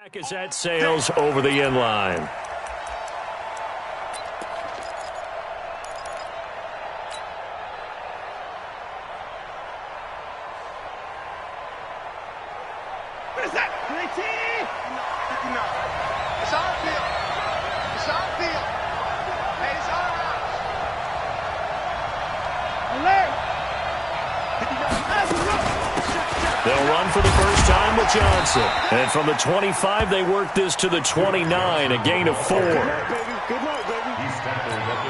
As that sails over the inline. What is that? No. It's our field. It's our field. Hey, it's our house. Alert. They'll run for the first time with Johnson. And from the 25, they work this to the 29, a gain of 4.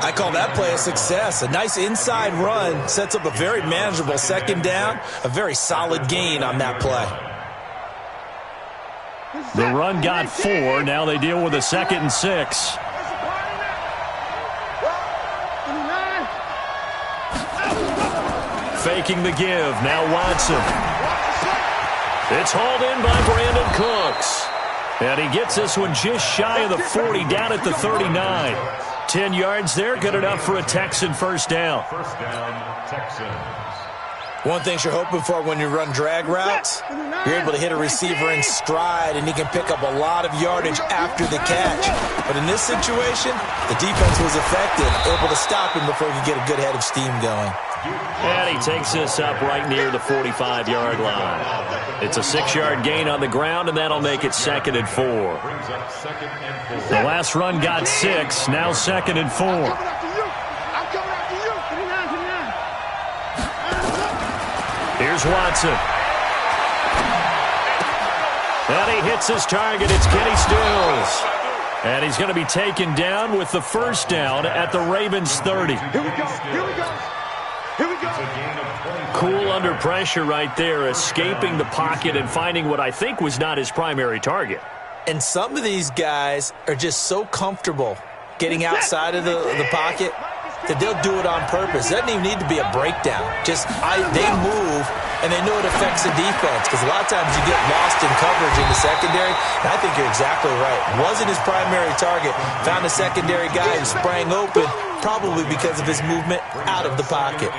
I call that play a success. A nice inside run sets up a very manageable second down, a very solid gain on that play. The run got 4. Now they deal with a 2nd and 6. Faking the give. Now Watson. It's hauled in by Brandon Cooks. And he gets this one just shy of the 40, down at the 39. 10 yards there, good enough for a Texan first down. First down, Texans. One thing you're hoping for when you run drag routes, you're able to hit a receiver in stride, and he can pick up a lot of yardage after the catch. But in this situation, the defense was effective, able to stop him before he could get a good head of steam going. And he takes this up right near the 45-yard line. It's a 6-yard gain on the ground, and that'll make it 2nd and 4. The last run got 6, now 2nd and 4. Here's Watson. And he hits his target. It's Kenny Stills. And he's going to be taken down with the first down at the Ravens 30. Here we go. Cool under pressure right there, escaping the pocket and finding what I think was not his primary target. And some of these guys are just so comfortable getting outside of the pocket that they'll do it on purpose. It doesn't even need to be a breakdown. Just they move, and they know it affects the defense, because a lot of times you get lost in coverage in the secondary, and I think you're exactly right. Wasn't his primary target. Found a secondary guy who sprang open, probably because of his movement out of the pocket.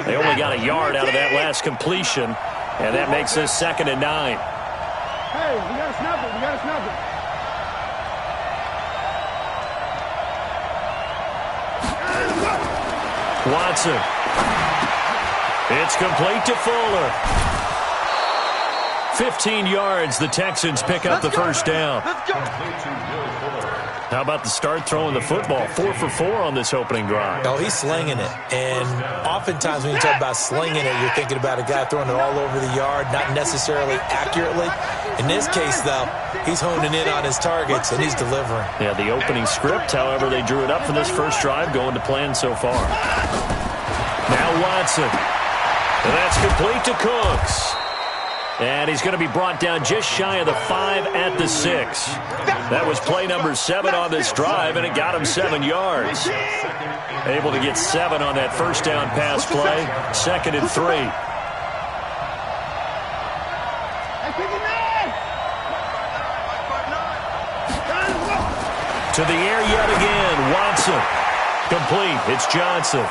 They only got a yard out of that last completion, and that makes this 2nd and 9. Hey, we got to snap it. Watson. It's complete to Fuller. 15 yards, the Texans pick up the first down. How about the start throwing the football? 4 for 4 on this opening drive. Oh, he's slinging it. And oftentimes when you talk about slinging it, you're thinking about a guy throwing it all over the yard, not necessarily accurately. In this case, though, he's honing in on his targets, and he's delivering. Yeah, the opening script, however, they drew it up for this first drive, going to plan so far. Now Watson. And that's complete to Cooks. And he's going to be brought down just shy of the 5 at the 6. That was play number 7 on this drive, and it got him 7 yards. Able to get 7 on that first down pass play. 2nd and 3. To the air yet again. Watson. Complete. It's Johnson.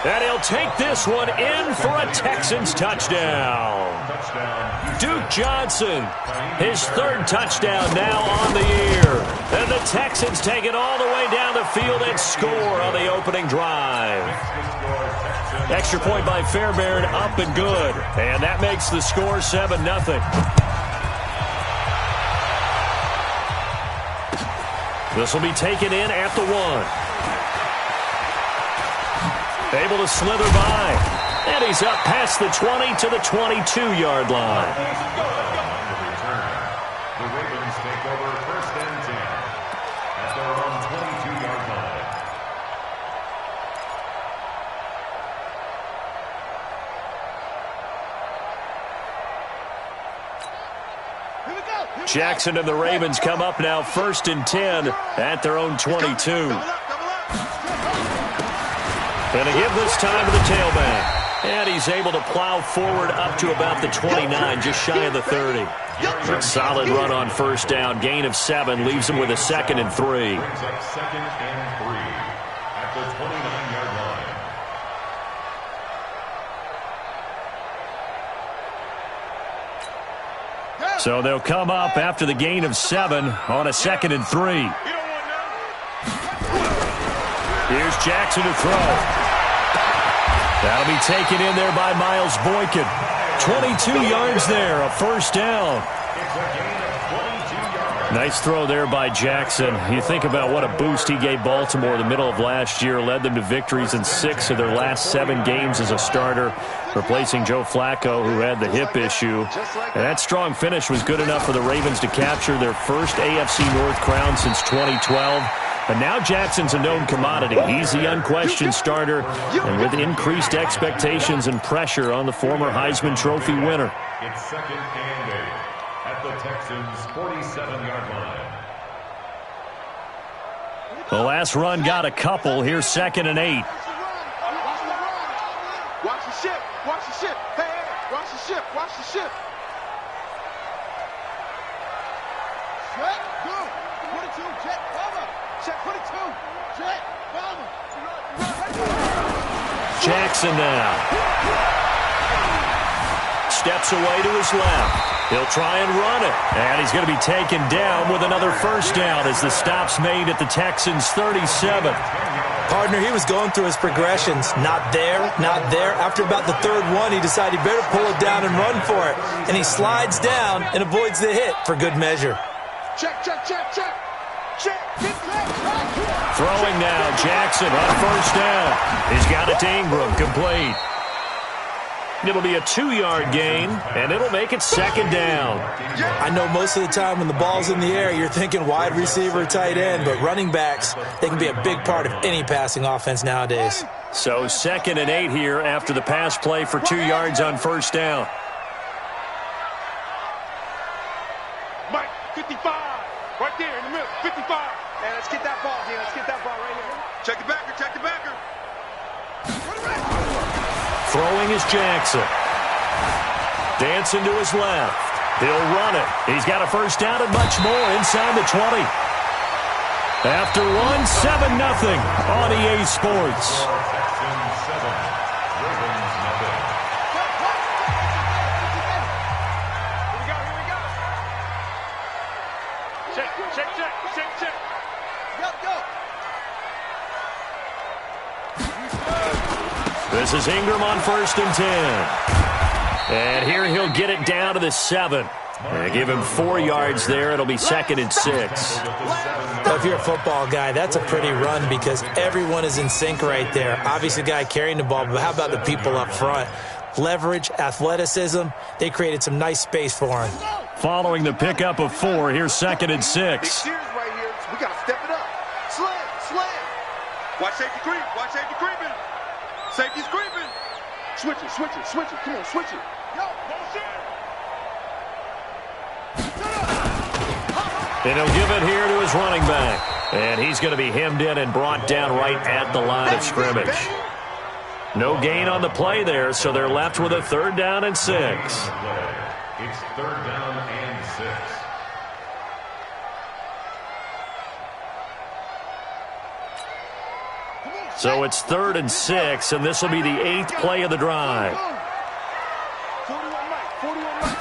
And he'll take this one in for a Texans touchdown. Duke Johnson, his 3rd touchdown now on the year. And the Texans take it all the way down the field and score on the opening drive. Extra point by Fairbairn, up and good. And that makes the score 7-0. This will be taken in at the 1. Able to slither by. And he's up past the 20 to the 22-yard line. The Ravens take over 1st and 10 at their own 22-yard Here we go. Jackson and the Ravens come up now 1st and 10 at their own 22. And a give this time to the tailback. And he's able to plow forward up to about the 29, just shy of the 30. But solid run on first down. Gain of 7 leaves him with a 2nd and 3. Brings up 2nd and 3 at the 29-yard line. So they'll come up after the gain of 7 on a 2nd and 3. Here's Jackson to throw. That'll be taken in there by Miles Boykin. 22 yards there, a first down. Nice throw there by Jackson. You think about what a boost he gave Baltimore in the middle of last year, led them to victories in 6 of their last 7 games as a starter, replacing Joe Flacco, who had the hip issue. And that strong finish was good enough for the Ravens to capture their first AFC North crown since 2012. But now Jackson's a known commodity. He's the unquestioned starter, and with increased expectations and pressure on the former Heisman Trophy winner. It's 2nd and 8 at the Texans' 47-yard line. The last run got a couple. Here's 2nd and 8. Watch the ship. Watch the ship. Hey, hey, watch the ship. Watch the ship. Check, go. 42, jet, bomber. Check, 42, jet, bomber. Jackson now. Steps away to his left. He'll try and run it. And he's going to be taken down with another first down as the stop's made at the Texans' 37. Partner, he was going through his progressions. Not there, not there. After about the 3rd one, he decided he better pull it down and run for it. And he slides down and avoids the hit for good measure. Check, check, check, check. Check, check, check. Throwing now, Jackson on first down. He's got it to Ingram, complete. It'll be a 2-yard gain, and it'll make it 2nd down. I know most of the time when the ball's in the air, you're thinking wide receiver, tight end, but running backs, they can be a big part of any passing offense nowadays. So 2nd and 8 here after the pass play for 2 yards on first down. Mike, 55. Right there in the middle, 55. Man, let's get that ball here. Let's get that ball right here. Check the backer, check the backer. Throwing is Jackson. Dancing to his left. He'll run it. He's got a first down and much more inside the 20. After one, 7-0 on EA Sports. Check, check, check, check, check. Go, go. This is Ingram on 1st and 10. And here he'll get it down to the 7. Give him 4 yards there. It'll be 2nd and 6. Well, if you're a football guy, that's a pretty run because everyone is in sync right there. Obviously, the guy carrying the ball, but how about the people up front? Leverage, athleticism, they created some nice space for him. Following the pickup of 4, here's 2nd and 6. Big series right here. We got to step it up. Slam, slam. Watch safety creep. Watch safety creeping. Safety's creeping. Switch it, switch it, switch it. Come on, switch it. Yo, motion. And he'll give it here to his running back. And he's going to be hemmed in and brought down right at the line of scrimmage. No gain on the play there, so they're left with a 3rd down and 6. It's 3rd down and 6. So it's 3rd and 6, and this will be the 8th play of the drive. 41 Mike, 41 Mike.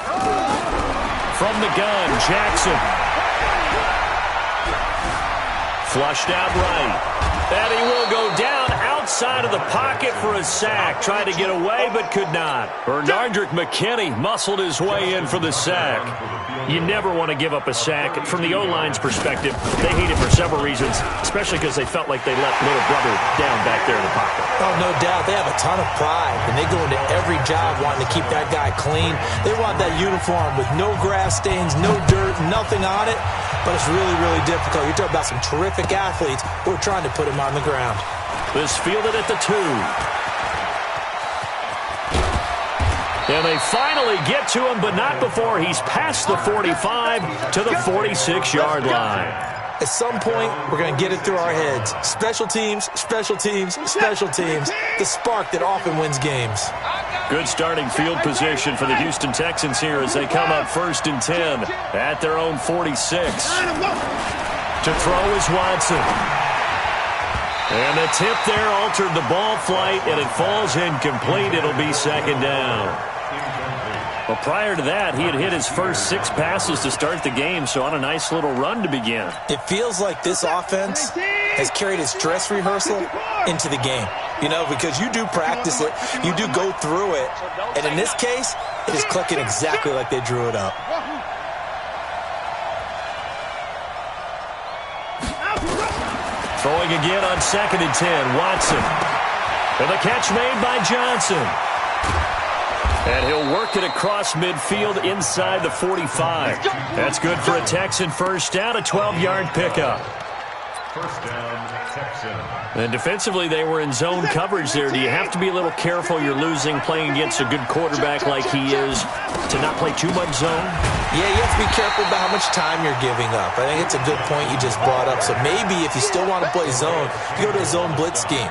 From the gun, Jackson. Flushed out right. And he will go down outside of the pocket for a sack. Tried to get away, but could not. Bernardrick McKinney muscled his way in for the sack. You never want to give up a sack. From the O-line's perspective, they hate it for several reasons, especially because they felt like they let little brother down back there in the pocket. Oh, no doubt. They have a ton of pride, and they go into every job wanting to keep that guy clean. They want that uniform with no grass stains, no dirt, nothing on it. But it's really, really difficult. You're talking about some terrific athletes who are trying to put him on the ground. This fielded at the 2. And they finally get to him, but not before he's past the 45 to the 46-yard line. At some point, we're going to get it through our heads. Special teams, special teams, special teams. The spark that often wins games. Good starting field position for the Houston Texans here as they come up 1st and 10 at their own 46. To throw is Watson. And the tip there altered the ball flight, and it falls incomplete. It'll be 2nd down. Well, prior to that, he had hit his first 6 passes to start the game, so on a nice little run to begin. It feels like this offense has carried its dress rehearsal into the game. You know, because you do practice it, you do go through it, and in this case, it is clicking exactly like they drew it up. Throwing again on 2nd and 10, Watson. And the catch made by Johnson. And he'll work it across midfield inside the 45. That's good for a Texan first down, a 12-yard pickup. First down, Texan. And defensively, they were in zone coverage there. Do you have to be a little careful you're losing playing against a good quarterback like he is to not play too much zone? Yeah, you have to be careful about how much time you're giving up. I think it's a good point you just brought up. So maybe if you still want to play zone, you go to a zone blitz scheme.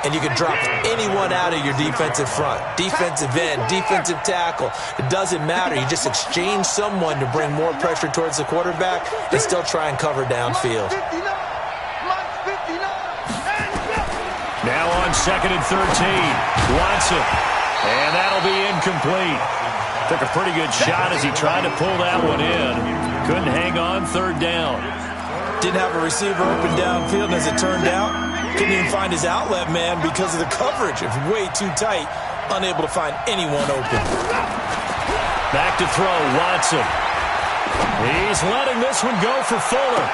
And you can drop anyone out of your defensive front. Defensive end, defensive tackle. It doesn't matter. You just exchange someone to bring more pressure towards the quarterback and still try and cover downfield. Now on 2nd and 13, Watson. And that'll be incomplete. Took a pretty good shot as he tried to pull that one in. Couldn't hang on 3rd down. Didn't have a receiver open downfield, and as it turned out, couldn't even find his outlet man because of the coverage. It was way too tight, unable to find anyone open. Back to throw, Watson. He's letting this one go for Fuller.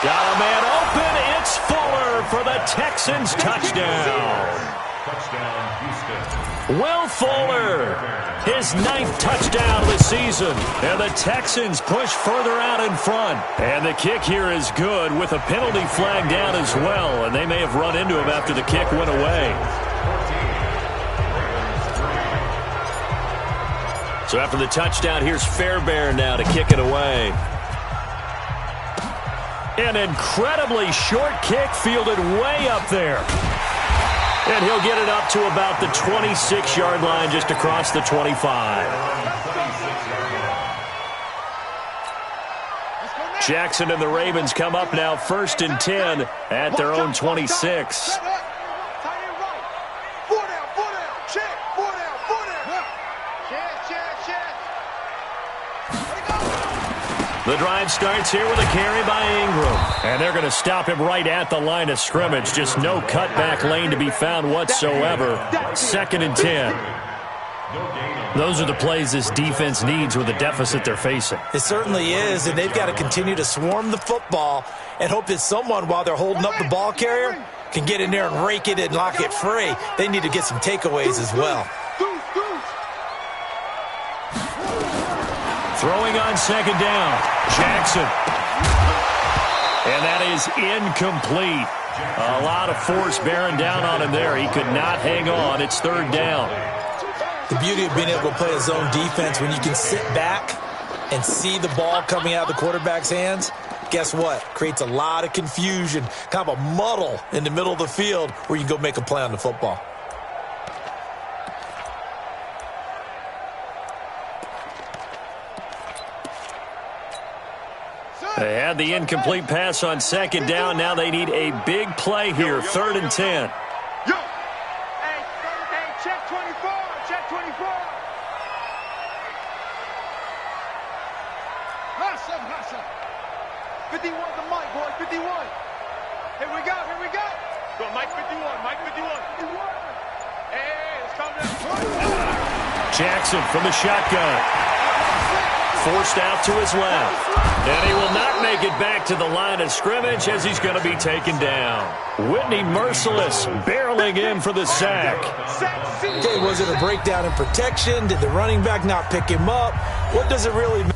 Got a man open. It's Fuller for the Texans touchdown. Touchdown, Houston. Will Fuller, his 9th touchdown of the season. And the Texans push further out in front. And the kick here is good with a penalty flag down as well. And they may have run into him after the kick went away. So after the touchdown, here's Fairbairn now to kick it away. An incredibly short kick fielded way up there. And he'll get it up to about the 26-yard line just across the 25. Jackson and the Ravens come up now 1st and 10 at their own 26. The drive starts here with a carry by Ingram. And they're going to stop him right at the line of scrimmage. Just no cutback lane to be found whatsoever. 2nd and 10. Those are the plays this defense needs with the deficit they're facing. It certainly is, and they've got to continue to swarm the football and hope that someone, while they're holding up the ball carrier, can get in there and rake it and lock it free. They need to get some takeaways as well. Throwing on 2nd down, Jackson. And that is incomplete. A lot of force bearing down on him there. He could not hang on. It's 3rd down. The beauty of being able to play a zone defense when you can sit back and see the ball coming out of the quarterback's hands, guess what? Creates a lot of confusion, kind of a muddle in the middle of the field where you can go make a play on the football. They had the incomplete pass on 2nd down. Now they need a big play here, 3rd and 10. Yo! Hey, check 24, check 24. Hustle. 51 the mic, boys, 51. Here we go. Go, Mike 51, Mike 51. Hey, let's calm down. Jackson from the shotgun. Forced out to his left. And he will not make it back to the line of scrimmage as he's going to be taken down. Whitney Merciless barreling in for the sack. Okay, was it a breakdown in protection? Did the running back not pick him up? What does it really mean?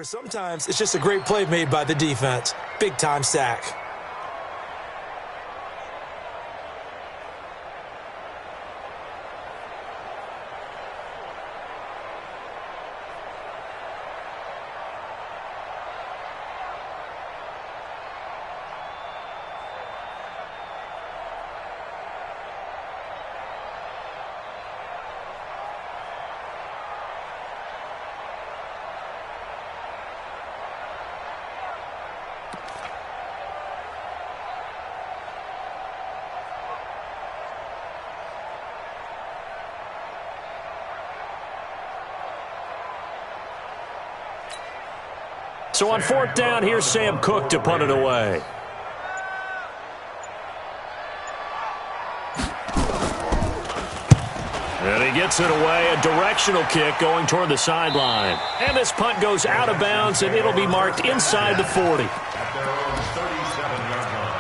Sometimes it's just a great play made by the defense. Big-time sack. So on 4th down, here's Sam Cook to punt it away. And he gets it away, a directional kick going toward the sideline. And this punt goes out of bounds, and it'll be marked inside the 40. At their own 37-yard line.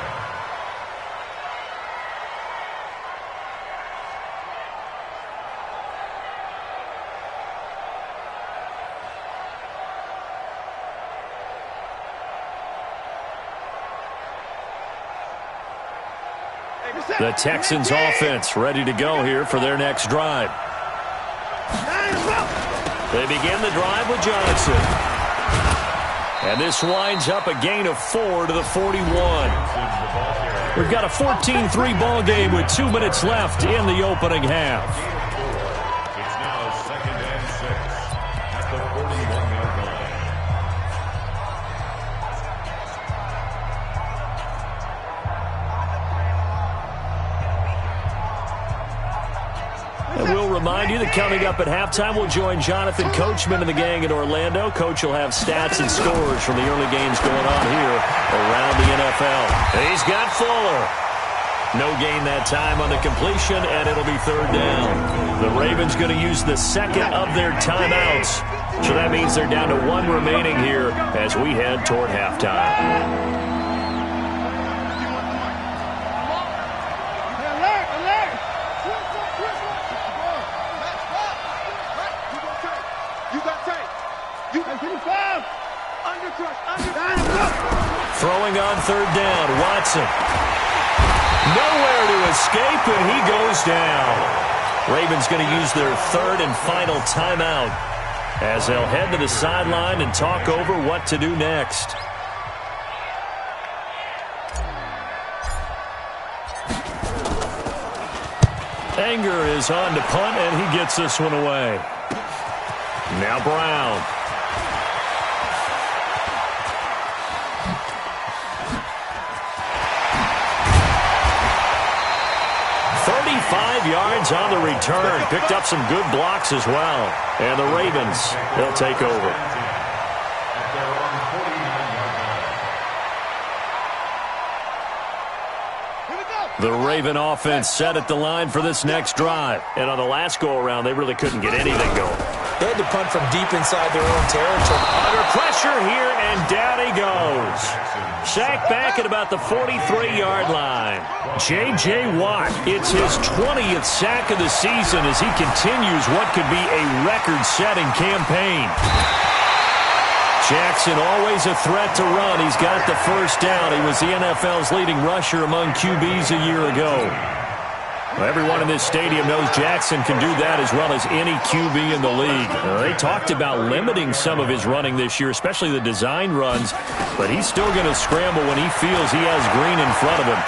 The Texans offense ready to go here for their next drive. They begin the drive with Johnson. And this winds up a gain of 4 to the 41. We've got a 14-3 ball game with 2 minutes left in the opening half. It's now 2nd and 6 at the 41-yard line. And we'll remind you that coming up at halftime, we'll join Jonathan Coachman and the gang in Orlando. Coach will have stats and scores from the early games going on here around the NFL. He's got Fuller. No gain that time on the completion, and it'll be 3rd down. The Ravens going to use the second of their timeouts. So that means they're down to 1 remaining here as we head toward halftime. Throwing on 3rd down, Watson. Nowhere to escape, and he goes down. Ravens going to use their 3rd and final timeout as they'll head to the sideline and talk over what to do next. Anger is on to punt, and he gets this one away. Now Brown. 35 yards on the return. Picked up some good blocks as well. And the Ravens, they'll take over. At their own 49-yard line. The Raven offense set at the line for this next drive. And on the last go-around, they really couldn't get anything going. They had to punt from deep inside their own territory. Under pressure here, and down he goes. Sacked back at about the 43-yard line. J.J. Watt, it's his 20th sack of the season as he continues what could be a record-setting campaign. Jackson always a threat to run. He's got the 1st down. He was the NFL's leading rusher among QBs a year ago. Everyone in this stadium knows Jackson can do that as well as any QB in the league. They talked about limiting some of his running this year, especially the design runs, but he's still going to scramble when he feels he has green in front of him.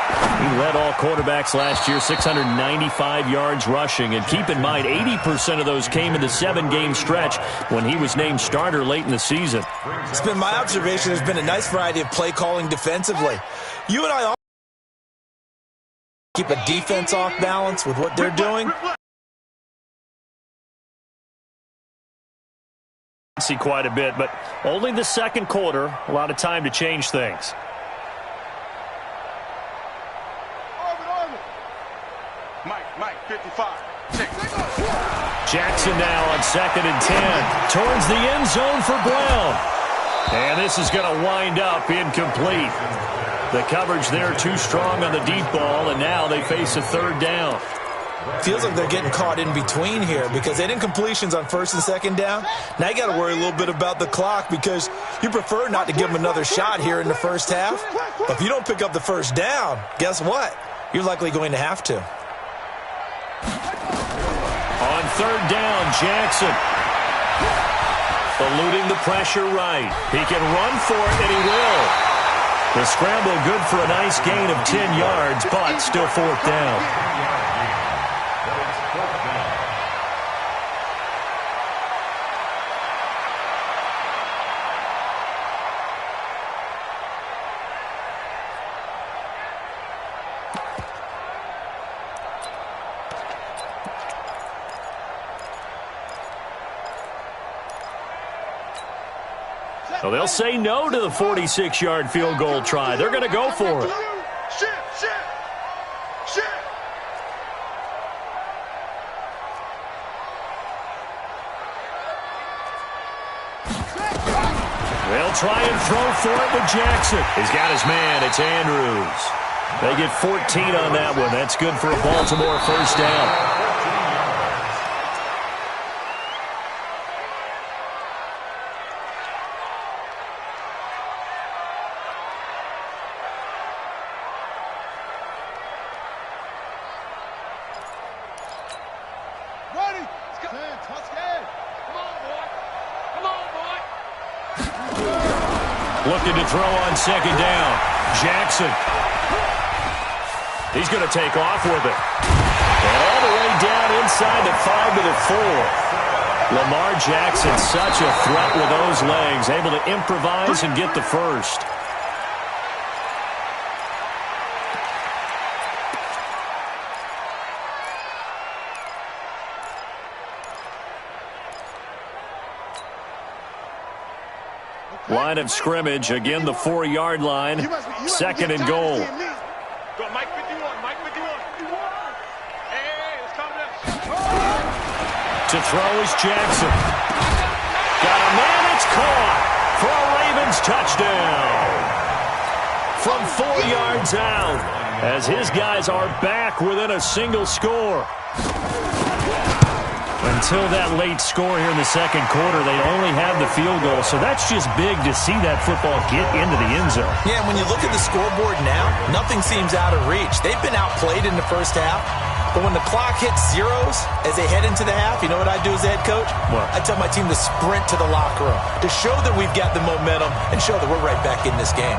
He led all quarterbacks last year, 695 yards rushing, and keep in mind 80% of those came in the 7-game stretch when he was named starter late in the season. It's been my observation there's been a nice variety of play calling defensively. You and I keep a defense off balance with what they're doing. See quite a bit, but only the 2nd quarter. A lot of time to change things. Mike, 55. Jackson now on 2nd and 10. Towards the end zone for Brown. And this is going to wind up incomplete. The coverage there too strong on the deep ball, and now they face a 3rd down. Feels like they're getting caught in between here because they didn't completions on first and second down. Now you got to worry a little bit about the clock because you prefer not to give them another shot here in the first half. But if you don't pick up the first down, guess what? You're likely going to have to. On third down, Jackson. Eluding the pressure right. He can run for it, and he will. The scramble good for a nice gain of 10 yards, but still fourth down. So they'll say no to the 46-yard field goal try. They're going to go for it. They'll try and throw for it with Jackson. He's got his man. It's Andrews. They get 14 on that one. That's good for a Baltimore first down. Looking to throw on second down. Jackson. He's going to take off with it. And all the way down inside the 5 to the 4. Lamar Jackson, such a threat with those legs, able to improvise and get the first. Line of scrimmage, again the 4-yard line, second and goal. Go, Mike 51, Mike 51. Hey, it's coming up. To throw is Jackson. Got a man, it's caught for a Ravens touchdown. From 4 yards out, as his guys are back within a single score. Until that late score here in the second quarter, they only have the field goal. So that's just big to see that football get into the end zone. Yeah, and when you look at the scoreboard now, nothing seems out of reach. They've been outplayed in the first half. But when the clock hits zeros as they head into the half, you know what I do as the head coach? What? I tell my team to sprint to the locker room to show that we've got the momentum and show that we're right back in this game.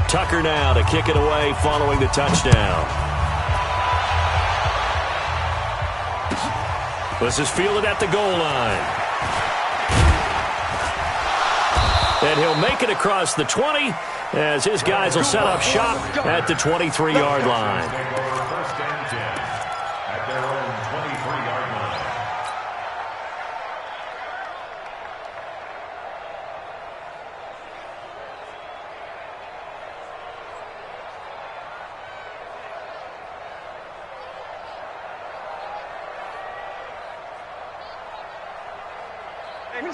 Tucker now to kick it away following the touchdown. This is fielded at the goal line. And he'll make it across the 20 as his guys will set up shop at the 23-yard line. First and 10 at their own 23-yard line.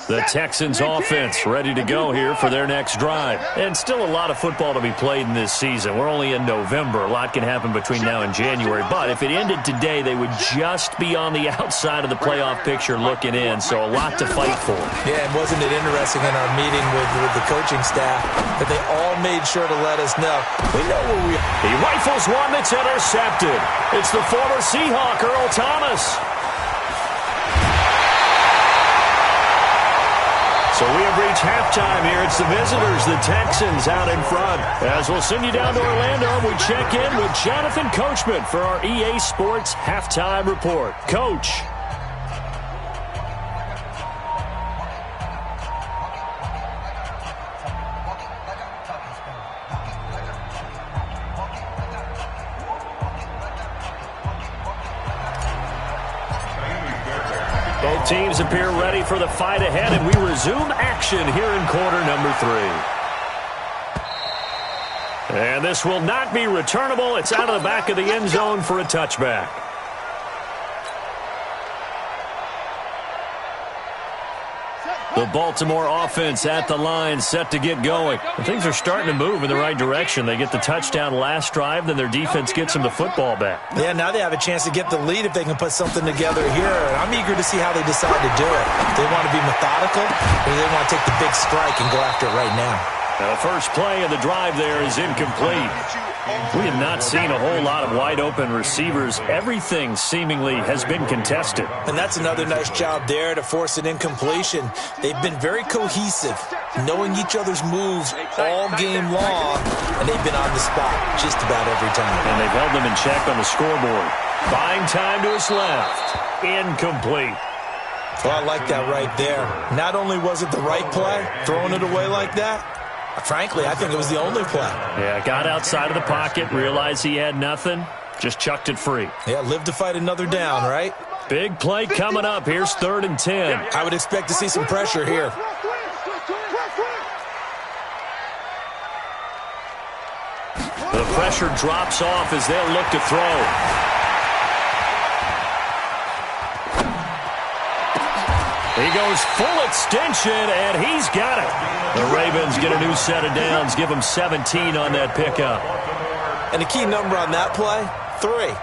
The Texans offense ready to go here for their next drive. And still a lot of football to be played in this season. We're only in November. A lot can happen between now and January. But if it ended today, they would just be on the outside of the playoff picture looking in. So a lot to fight for. Yeah, and wasn't it interesting in our meeting with the coaching staff that they all made sure to let us know. We know where we are. He rifles one that's intercepted. It's the former Seahawk, Earl Thomas. So we have reached halftime here. It's the visitors, the Texans, out in front. As we'll send you down to Orlando, we check in with Jonathan Coachman for our EA Sports Halftime Report. Coach. Both teams appear ready for the fight ahead, and we resume action here in quarter number 3. And this will not be returnable. It's out of the back of the end zone for a touchback. The Baltimore offense at the line, set to get going. And things are starting to move in the right direction. They get the touchdown last drive, then their defense gets them the football back. Yeah, now they have a chance to get the lead if they can put something together here. And I'm eager to see how they decide to do it. Do they want to be methodical, or do they want to take the big strike and go after it right now? Now, the first play of the drive there is incomplete. We have not seen a whole lot of wide-open receivers. Everything seemingly has been contested. And that's another nice job there to force an incompletion. They've been very cohesive, knowing each other's moves all game long, and they've been on the spot just about every time. And they've held them in check on the scoreboard. Buying time to his left. Incomplete. Well, I like that right there. Not only was it the right play, throwing it away like that, frankly, I think it was the only play. Yeah, got outside of the pocket, realized he had nothing, just chucked it free. Yeah, live to fight another down, right? Big play coming up. Here's 3rd and 10. I would expect to see some pressure here. The pressure drops off as they'll look to throw. He goes full extension, and he's got it. The Ravens get a new set of downs, give him 17 on that pickup. And the key number on that play, 3.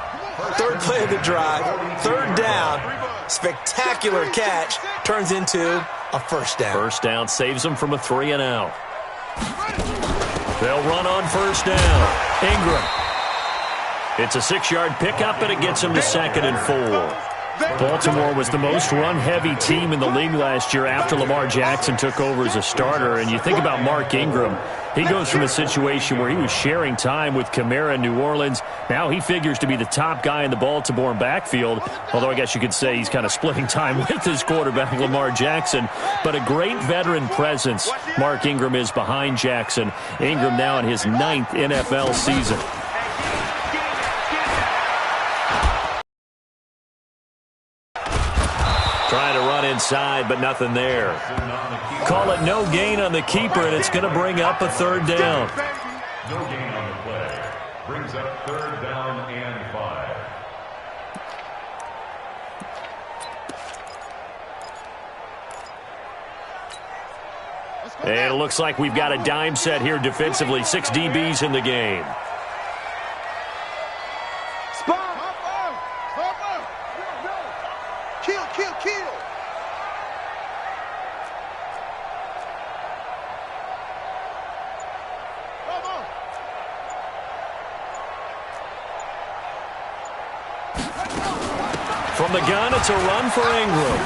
Third play of the drive, 3rd down, spectacular catch, turns into a first down. First down saves them from a 3-and-out. They'll run on first down. Ingram. It's a 6-yard pickup, and it gets him to 2nd and 4. Baltimore was the most run-heavy team in the league last year after Lamar Jackson took over as a starter. And you think about Mark Ingram. He goes from a situation where he was sharing time with Kamara in New Orleans. Now he figures to be the top guy in the Baltimore backfield, although I guess you could say he's kind of splitting time with his quarterback, Lamar Jackson. But a great veteran presence Mark Ingram is behind Jackson. Ingram now in his 9th NFL season. Trying to run inside, but nothing there. Call it no gain on the keeper, and it's going to bring up a 3rd down. No gain on the play. Brings up 3rd down and 5. And it looks like we've got a dime set here defensively. 6 DBs in the game. From the gun, it's a run for Ingram.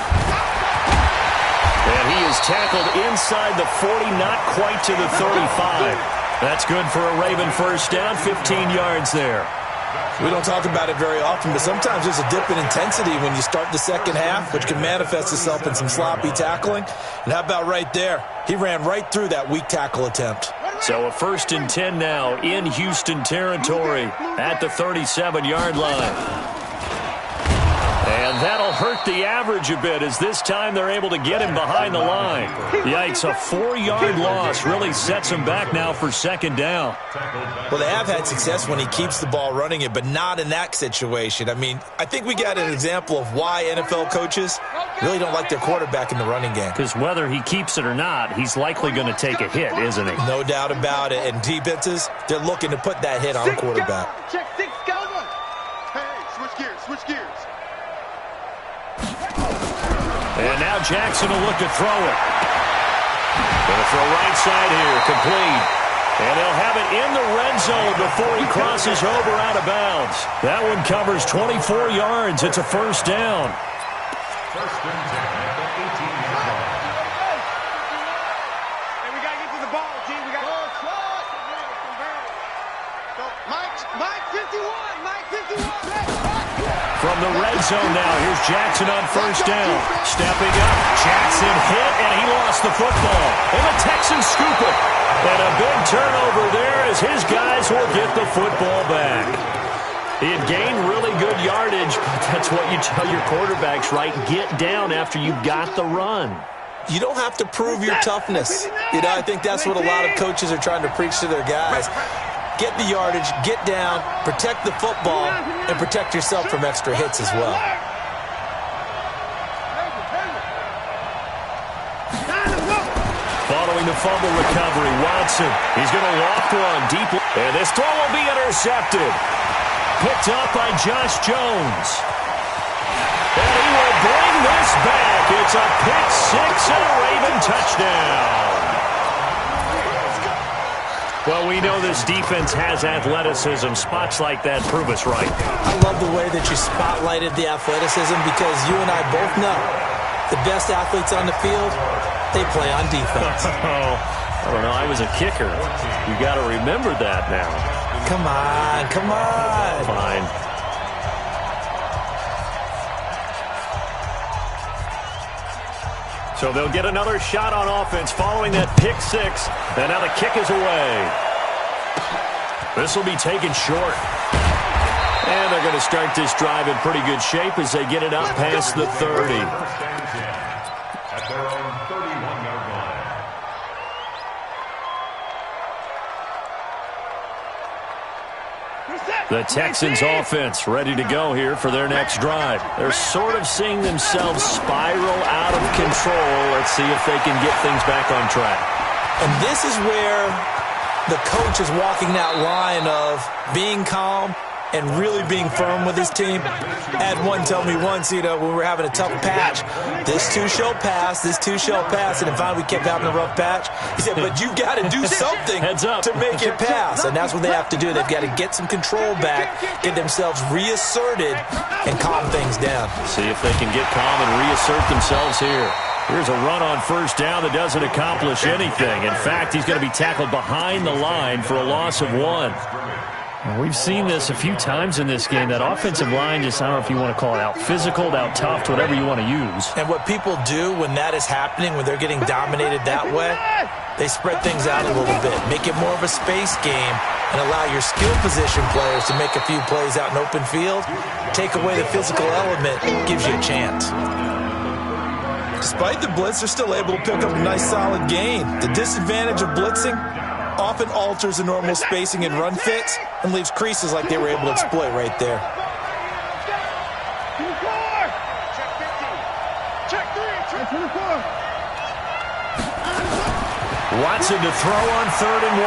And he is tackled inside the 40, not quite to the 35. That's good for a Raven first down, 15 yards there. We don't talk about it very often, but sometimes there's a dip in intensity when you start the second half, which can manifest itself in some sloppy tackling. And how about right there? He ran right through that weak tackle attempt. So a 1st and 10 now in Houston territory at the 37-yard line. And that'll hurt the average a bit as this time they're able to get him behind the line. Yikes, a 4-yard loss really sets him back now for 2nd down. Well, they have had success when he keeps the ball running it, but not in that situation. I mean, I think we got an example of why NFL coaches really don't like their quarterback in the running game. Because whether he keeps it or not, he's likely going to take a hit, isn't he? No doubt about it. And defenses, they're looking to put that hit on the quarterback. Check 6, go. Hey, switch gears, switch gears. And now Jackson will look to throw it. Going to throw right side here, complete. And they'll have it in the red zone before he crosses over out of bounds. That one covers 24 yards. It's a first down. 1st and 10 at the 18-yard line. Hey, we got to get to the ball, G. We got to go. Mike 51, Mike 51. From the red zone now, here's Jackson on first down. Stepping up, Jackson hit, and he lost the football. And the Texans scoop it. And a big turnover there as his guys will get the football back. He had gained really good yardage, but that's what you tell your quarterbacks, right? Get down after you got the run. You don't have to prove your toughness. You know, I think that's what a lot of coaches are trying to preach to their guys. Get the yardage, get down, protect the football, and protect yourself from extra hits as well. the fumble recovery. Watson, he's going to loft one deep. And this throw will be intercepted. Picked up by Josh Jones. And he will bring this back. It's a pick six and a Raven touchdown. Well, we know this defense has athleticism. Spots like that prove us right. I love the way that you spotlighted the athleticism because you and I both know the best athletes on the field, they play on defense. I don't know. I was a kicker. You got to remember that now. Come on, come on. Fine. So they'll get another shot on offense following that pick six. And now the kick is away. This will be taken short. And they're going to start this drive in pretty good shape as they get it up past the 30. At their own 31-yard line. The Texans offense ready to go here for their next drive. They're sort of seeing themselves spiral out of control. Let's see if they can get things back on track. And this is where the coach is walking that line of being calm and really being firm with his team. I had one tell me once, when we were having a tough patch, this too shall pass, this too shall pass, and finally we kept having a rough patch. He said, but you got to do something to make it pass, and that's what they have to do. They've got to get some control back, get themselves reasserted, and calm things down. See if they can get calm and reassert themselves here. Here's a run on first down that doesn't accomplish anything. In fact, he's going to be tackled behind the line for a loss of 1. We've seen this a few times in this game. That offensive line just, I don't know if you want to call it out physical, out tough, whatever you want to use. And what people do when that is happening, when they're getting dominated that way, they spread things out a little bit, make it more of a space game, and allow your skill position players to make a few plays out in open field. Take away the physical element, gives you a chance. Despite the blitz, they're still able to pick up a nice solid gain. The disadvantage of blitzing often alters the normal spacing and run fits and leaves creases like they were able to exploit right there. Watson to throw on 3rd and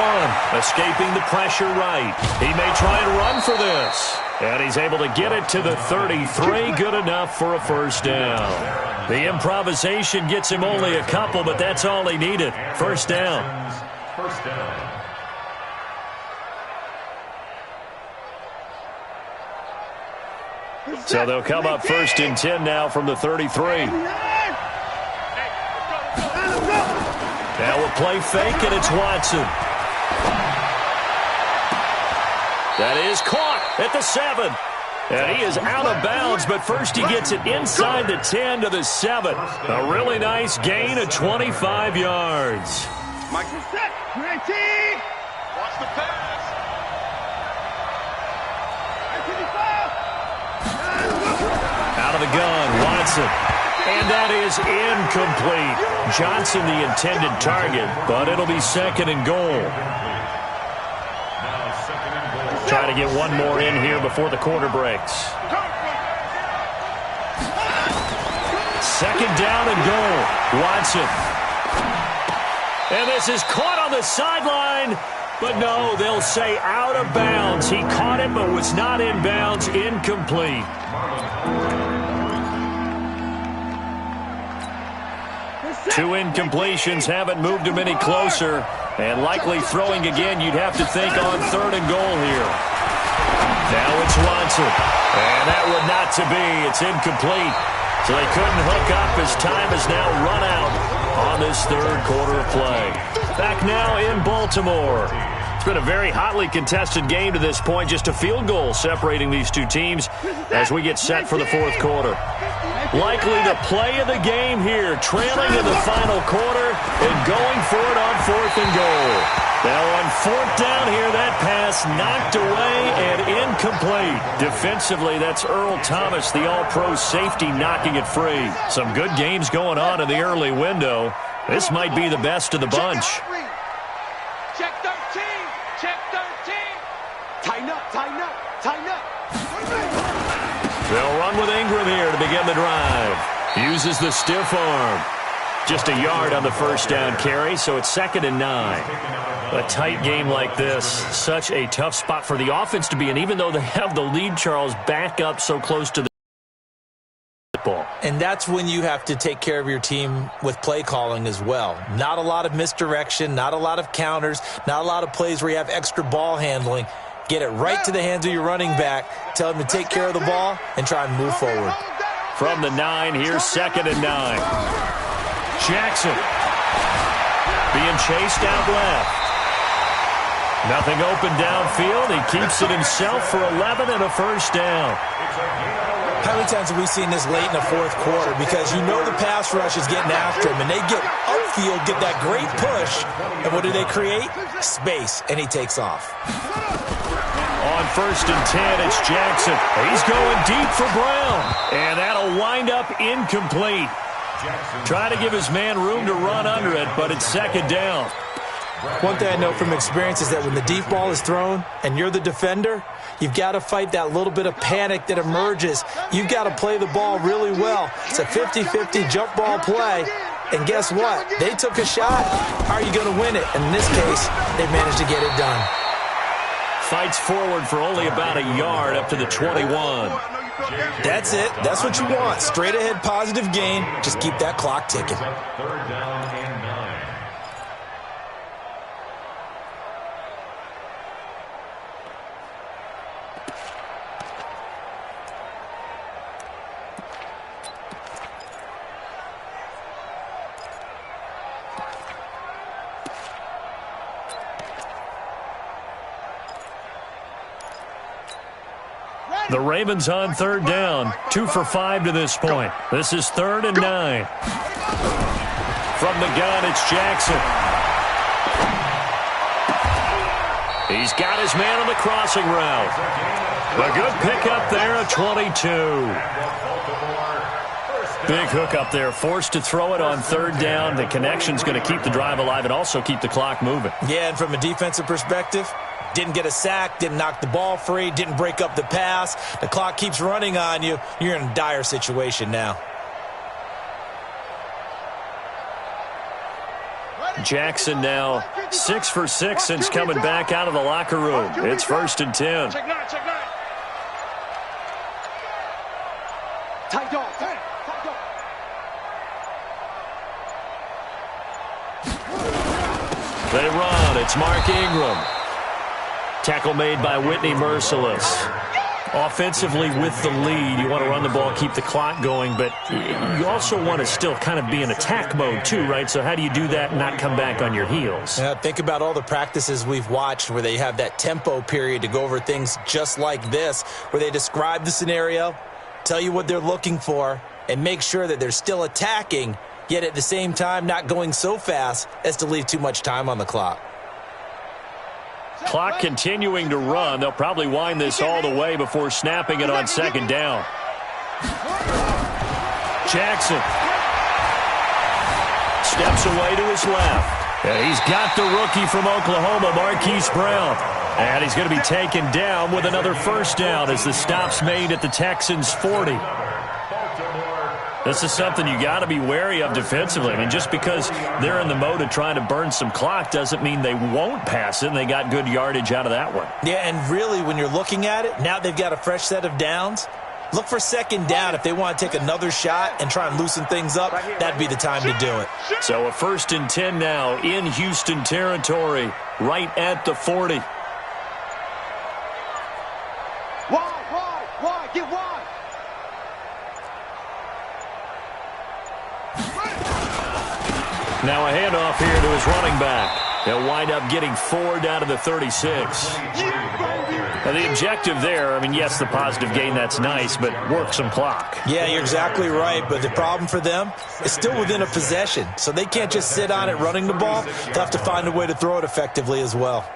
1. Escaping the pressure right. He may try and run for this. And he's able to get it to the 33. Good enough for a first down. The improvisation gets him only a couple, but that's all he needed. First down. First down. So they'll come up 1st and 10 now from the 33. Now we'll play fake, and it's Watson. That is caught at the 7. And he is out of bounds, but first he gets it inside the 10 to the 7. A really nice gain of 25 yards. Mike is set. 19. Watch the pass. 95. Out of the gun, Watson. And that is incomplete. Johnson the intended target, but it'll be 2nd and goal. Try to get one more in here before the quarter breaks. 2nd down and goal. Watson. And this is caught on the sideline. But no, they'll say out of bounds. He caught it but was not in bounds. Incomplete. Two incompletions haven't moved him any closer. And likely throwing again, you'd have to think on 3rd and goal here. Now it's Watson. And that would not to be. It's incomplete. So they couldn't hook up as time has now run out on this 3rd quarter of play. Back now in Baltimore. It's been a very hotly contested game to this point. Just a field goal separating these two teams as we get set for the 4th quarter. Likely the play of the game here, trailing in the final quarter and going for it on 4th and goal. Now on 4th down here, that pass knocked away and incomplete. Defensively, that's Earl Thomas, the all-pro safety, knocking it free. Some good games going on in the early window. This might be the best of the bunch. Check 13. Check 13. Tighten up, tighten up, tighten up. They'll run with Ingram here to begin the drive. Uses the stiff arm. Just a yard on the first down carry, so it's 2nd and 9. A tight game like this, such a tough spot for the offense to be in, even though they have the lead, Charles, back up so close to the ball. And that's when you have to take care of your team with play calling as well. Not a lot of misdirection, not a lot of counters, not a lot of plays where you have extra ball handling. Get it right to the hands of your running back, tell him to take care of the ball, and try and move forward. From the 9, here's 2nd and 9. Jackson being chased out left. Nothing open downfield. He keeps it himself for 11 and a first down. How many times have we seen this late in the fourth quarter? Because you know the pass rush is getting after him, and they get upfield, get that great push, and what do they create? Space, and he takes off. On 1st and 10, it's Jackson. He's going deep for Brown, and that'll wind up incomplete. Trying to give his man room to run under it, but it's 2nd down. One thing I know from experience is that when the deep ball is thrown and you're the defender, you've got to fight that little bit of panic that emerges. You've got to play the ball really well. It's a 50-50 jump ball play. And guess what? They took a shot. How are you going to win it? And in this case, they managed to get it done. Fights forward for only about a yard up to the 21. That's it. That's what you want. Straight ahead positive gain. Just keep that clock ticking. 3rd down and 9. The Ravens on 3rd down. 2 for 5 to this point. This is 3rd and 9. From the gun, it's Jackson. He's got his man on the crossing route. A good pickup there at 22. Big hook up there. Forced to throw it on 3rd down. The connection's going to keep the drive alive and also keep the clock moving. Yeah, and from a defensive perspective, didn't get a sack, didn't knock the ball free, didn't break up the pass. The clock keeps running on you. You're in a dire situation now. Jackson now 6 for 6 since coming back out of the locker room. It's 1st and 10. Check 9, check 9. Tight dog, tight dog. They run. It's Mark Ingram. Tackle made by Whitney Merciless. Offensively with the lead, you want to run the ball, keep the clock going, but you also want to still kind of be in attack mode too, right? So how do you do that and not come back on your heels? Yeah, think about all the practices we've watched where they have that tempo period to go over things just like this, where they describe the scenario, tell you what they're looking for, and make sure that they're still attacking, yet at the same time not going so fast as to leave too much time on the clock. Clock continuing to run. They'll probably wind this all the way before snapping it on 2nd down. Jackson steps away to his left. And he's got the rookie from Oklahoma, Marquise Brown. And he's going to be taken down with another first down as the stop's made at the Texans' 40. This is something you got to be wary of defensively. I mean, just because they're in the mode of trying to burn some clock doesn't mean they won't pass it, and they got good yardage out of that one. Yeah, and really, when you're looking at it, now they've got a fresh set of downs. Look for 2nd down. If they want to take another shot and try and loosen things up, that'd be the time to do it. So a 1st and 10 now in Houston territory, right at the 40. Wide, get wide. Now a handoff here to his running back. They'll wind up getting 4 down to the 36. Now the objective there, I mean, yes, the positive gain, that's nice, but work some clock. Yeah, you're exactly right, but the problem for them is still within a possession, so they can't just sit on it running the ball. They'll have to find a way to throw it effectively as well.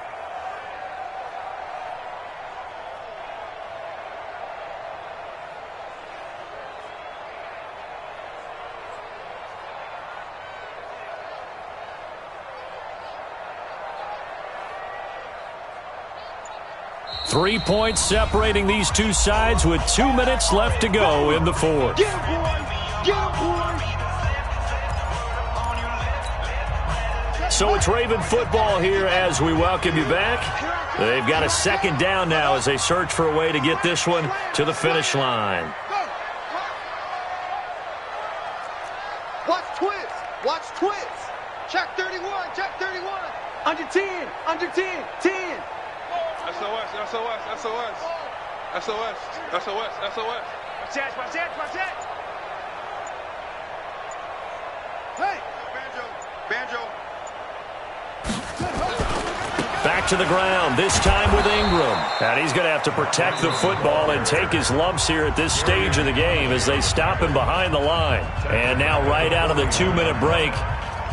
Three points separating these two sides with 2 minutes left to go in the fourth. So it's Raven football here as we welcome you back. They've got a second down now as they search for a way to get this one to the finish line. Watch twist. Watch twist. Check 31. Check 31. Under 10. Under 10. 10. SOS. SOS. SOS. SOS. SOS. SOS. Watch that. Watch that. Watch that. Hey. Banjo. Back to the ground, this time with Ingram. And he's going to have to protect the football and take his lumps here at this stage of the game as they stop him behind the line. And now right out of the 2-minute break,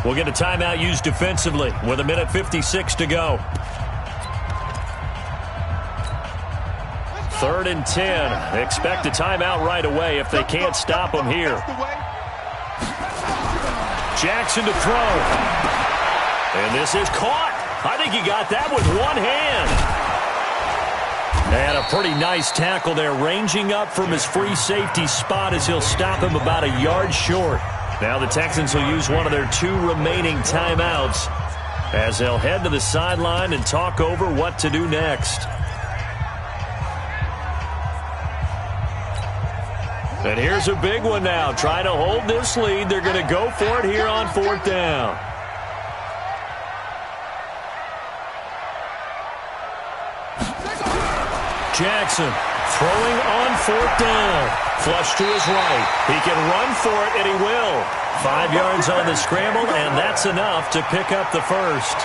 we'll get a timeout used defensively with 1:56 to go. 3rd and 10. Expect a timeout right away if they can't stop him here. Jackson to throw. And this is caught. I think he got that with one hand. And a pretty nice tackle there, ranging up from his free safety spot as he'll stop him about a yard short. Now the Texans will use one of their 2 remaining timeouts as they'll head to the sideline and talk over what to do next. And here's a big one now. Trying to hold this lead. They're going to go for it here on 4th down. Jackson throwing on 4th down. Flush to his right. He can run for it, and he will. 5 yards on the scramble, and that's enough to pick up the first.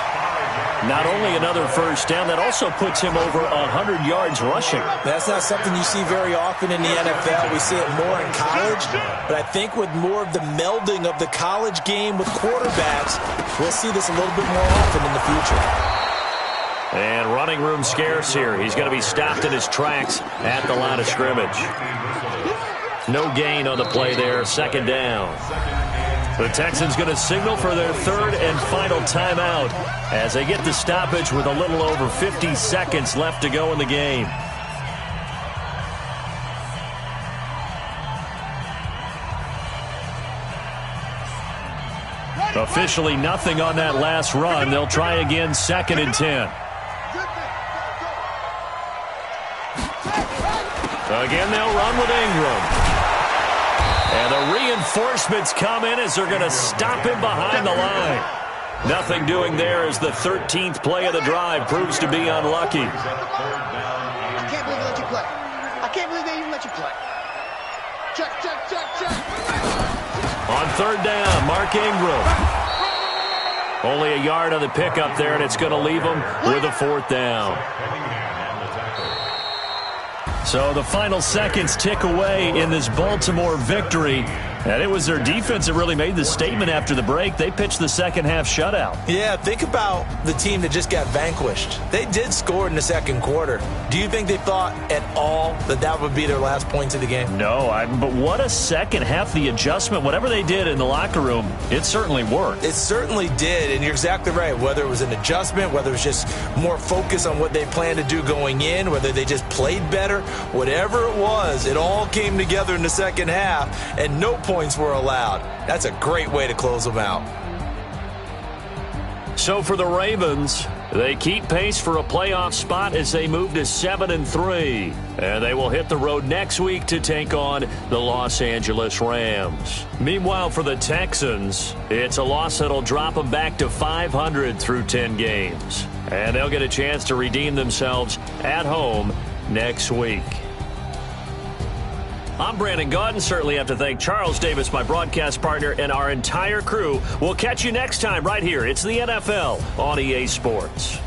Not only another first down, that also puts him over 100 yards rushing. That's not something you see very often in the NFL. We see it more in college, but I think with more of the melding of the college game with quarterbacks, we'll see this a little bit more often in the future. And running room scarce here. He's going to be stopped in his tracks at the line of scrimmage. No gain on the play there, 2nd down. The Texans going to signal for their 3rd and final timeout as they get the stoppage with a little over 50 seconds left to go in the game. Officially nothing on that last run. They'll try again 2nd and 10. Again, they'll run with Ingram. And the reinforcements come in as they're going to stop him behind the line. Nothing doing there as the 13th play of the drive proves to be unlucky. I can't believe they let you play. I can't believe they even let you play. Check, check, check, check. On 3rd down, Mark Ingram. Only a yard on the pickup there, and it's going to leave him with a 4th down. So the final seconds tick away in this Baltimore victory. And it was their defense that really made the statement after the break. They pitched the second half shutout. Yeah, think about the team that just got vanquished. They did score in the second quarter. Do you think they thought at all that that would be their last points of the game? No, but what a second half. The adjustment, whatever they did in the locker room, it certainly worked. It certainly did, and you're exactly right. Whether it was an adjustment, whether it was just more focus on what they planned to do going in, whether they just played better, whatever it was, it all came together in the second half, and no points were allowed. That's a great way to close them out. So for the Ravens, they keep pace for a playoff spot as they move to 7-3. And they will hit the road next week to take on the Los Angeles Rams. Meanwhile, for the Texans, it's a loss that'll drop them back to 500 through 10 games. And they'll get a chance to redeem themselves at home next week. I'm Brandon Gaudin. Certainly have to thank Charles Davis, my broadcast partner, and our entire crew. We'll catch you next time right here. It's the NFL on EA Sports.